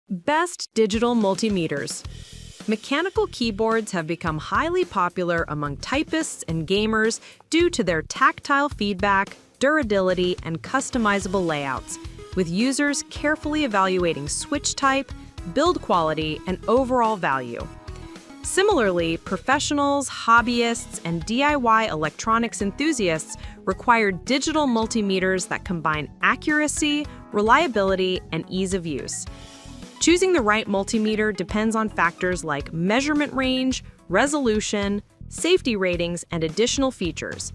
Best digital multimeters. Mechanical keyboards have become highly popular among typists and gamers due to their tactile feedback, durability, and customizable layouts, with users carefully evaluating switch type, build quality, and overall value. Similarly, professionals, hobbyists, and DIY electronics enthusiasts require digital multimeters that combine accuracy, reliability, and ease of use. Choosing the right multimeter depends on factors like measurement range, resolution, safety ratings, and additional features.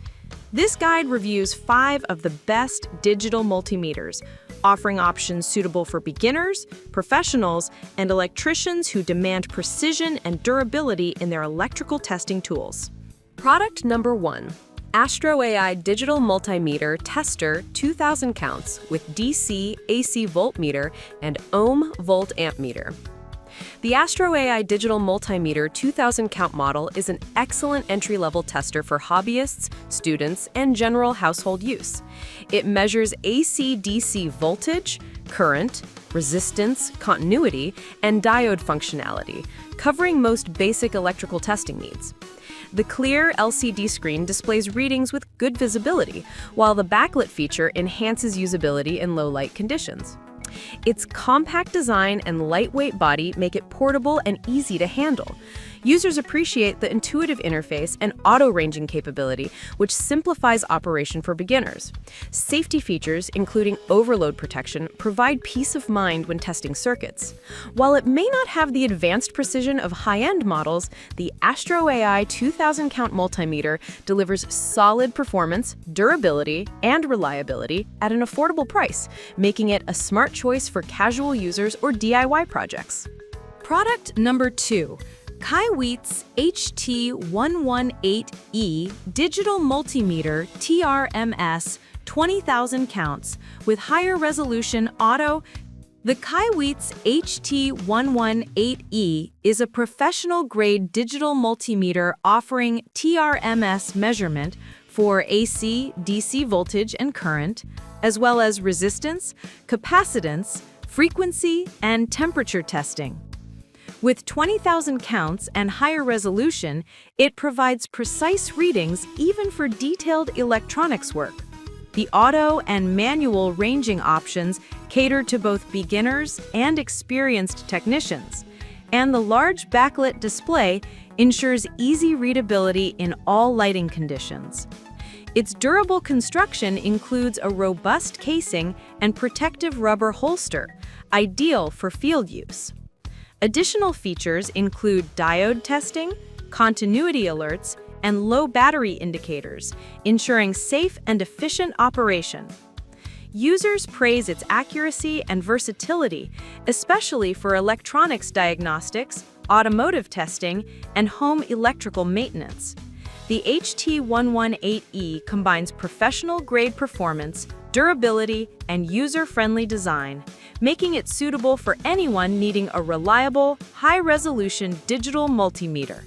This guide reviews 5 of the best digital multimeters, offering options suitable for beginners, professionals, and electricians who demand precision and durability in their electrical testing tools. Product number 1. AstroAI Digital Multimeter Tester 2000 counts with DC AC voltmeter and ohm volt ammeter. The AstroAI Digital Multimeter 2000 count model is an excellent entry-level tester for hobbyists, students, and general household use. It measures AC-DC voltage, current, resistance, continuity, and diode functionality, covering most basic electrical testing needs. The clear LCD screen displays readings with good visibility, while the backlit feature enhances usability in low-light conditions. Its compact design and lightweight body make it portable and easy to handle. Users appreciate the intuitive interface and auto-ranging capability, which simplifies operation for beginners. Safety features, including overload protection, provide peace of mind when testing circuits. While it may not have the advanced precision of high-end models, the AstroAI 2000 count multimeter delivers solid performance, durability, and reliability at an affordable price, making it a smart choice for casual users or DIY projects. Product number 2. Kaiweets HT118E Digital Multimeter TRMS 20,000 counts with higher resolution auto. The Kaiweets HT118E is a professional-grade digital multimeter offering TRMS measurement for AC, DC voltage and current, as well as resistance, capacitance, frequency, and temperature testing. With 20,000 counts and higher resolution, it provides precise readings even for detailed electronics work. The auto and manual ranging options cater to both beginners and experienced technicians, and the large backlit display ensures easy readability in all lighting conditions. Its durable construction includes a robust casing and protective rubber holster, ideal for field use. Additional features include diode testing, continuity alerts, and low battery indicators, ensuring safe and efficient operation. Users praise its accuracy and versatility, especially for electronics diagnostics, automotive testing, and home electrical maintenance. The HT118E combines professional-grade performance, durability, and user-friendly design, making it suitable for anyone needing a reliable, high-resolution digital multimeter.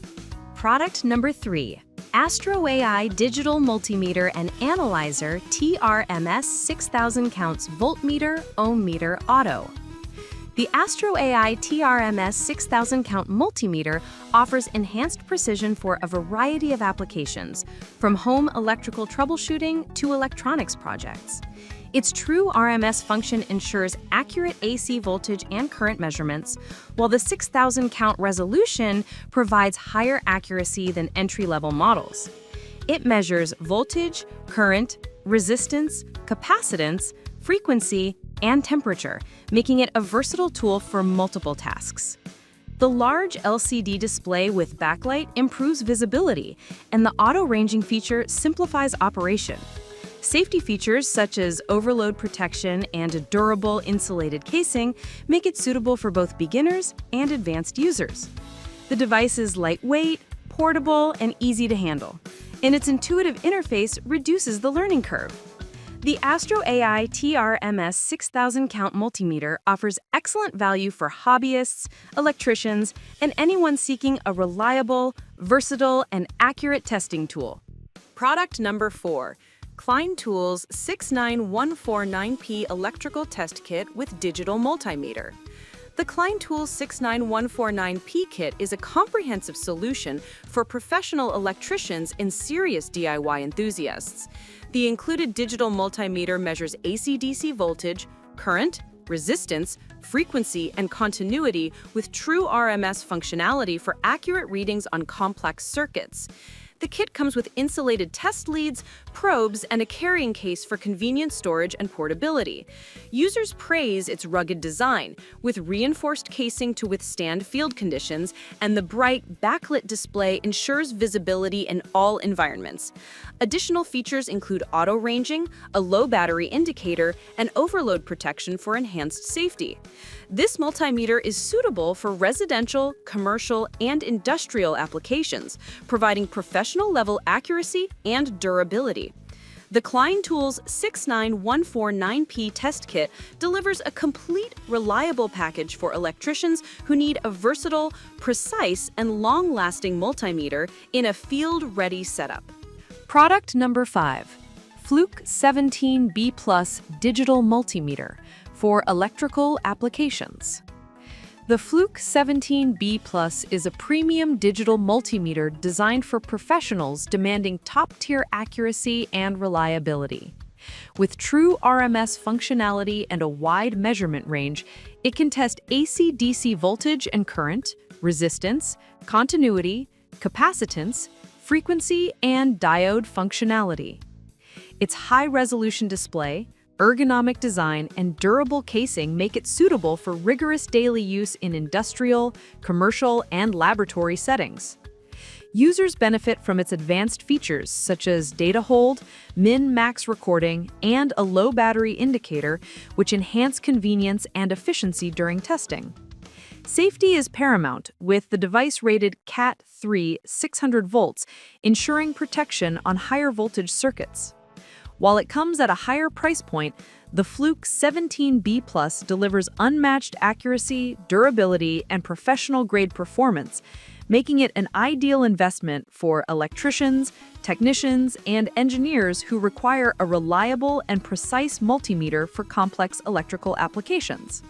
Product number 3. AstroAI Digital Multimeter and Analyzer TRMS 6000 counts voltmeter, ohm meter, auto. The AstroAI TRMS 6000 count multimeter offers enhanced precision for a variety of applications, from home electrical troubleshooting to electronics projects. Its true RMS function ensures accurate AC voltage and current measurements, while the 6000 count resolution provides higher accuracy than entry-level models. It measures voltage, current, resistance, capacitance, frequency, and temperature, making it a versatile tool for multiple tasks. The large LCD display with backlight improves visibility, and the auto-ranging feature simplifies operation. Safety features such as overload protection and a durable insulated casing make it suitable for both beginners and advanced users. The device is lightweight, portable, and easy to handle, and its intuitive interface reduces the learning curve. The AstroAI TRMS 6000 count multimeter offers excellent value for hobbyists, electricians, and anyone seeking a reliable, versatile, and accurate testing tool. Product number 4. Klein Tools 69149P Electrical Test Kit with Digital Multimeter. The Klein Tools 69149P kit is a comprehensive solution for professional electricians and serious DIY enthusiasts. The included digital multimeter measures AC/DC voltage, current, resistance, frequency, and continuity with true RMS functionality for accurate readings on complex circuits. The kit comes with insulated test leads, probes, and a carrying case for convenient storage and portability. Users praise its rugged design, with reinforced casing to withstand field conditions, and the bright, backlit display ensures visibility in all environments. Additional features include auto-ranging, a low battery indicator, and overload protection for enhanced safety. This multimeter is suitable for residential, commercial, and industrial applications, providing professional-level accuracy and durability. The Klein Tools 69149P test kit delivers a complete, reliable package for electricians who need a versatile, precise, and long-lasting multimeter in a field-ready setup. Product number 5. Fluke 17B Plus Digital Multimeter for electrical applications. The Fluke 17B Plus is a premium digital multimeter designed for professionals demanding top-tier accuracy and reliability. With true RMS functionality and a wide measurement range, it can test AC/DC voltage and current, resistance, continuity, capacitance, frequency, and diode functionality. Its high-resolution display, ergonomic design, and durable casing make it suitable for rigorous daily use in industrial, commercial, and laboratory settings. Users benefit from its advanced features such as data hold, min-max recording, and a low battery indicator, which enhance convenience and efficiency during testing. Safety is paramount, with the device rated Cat 3 600 volts, ensuring protection on higher voltage circuits. While it comes at a higher price point, the Fluke 17B Plus delivers unmatched accuracy, durability, and professional-grade performance, making it an ideal investment for electricians, technicians, and engineers who require a reliable and precise multimeter for complex electrical applications.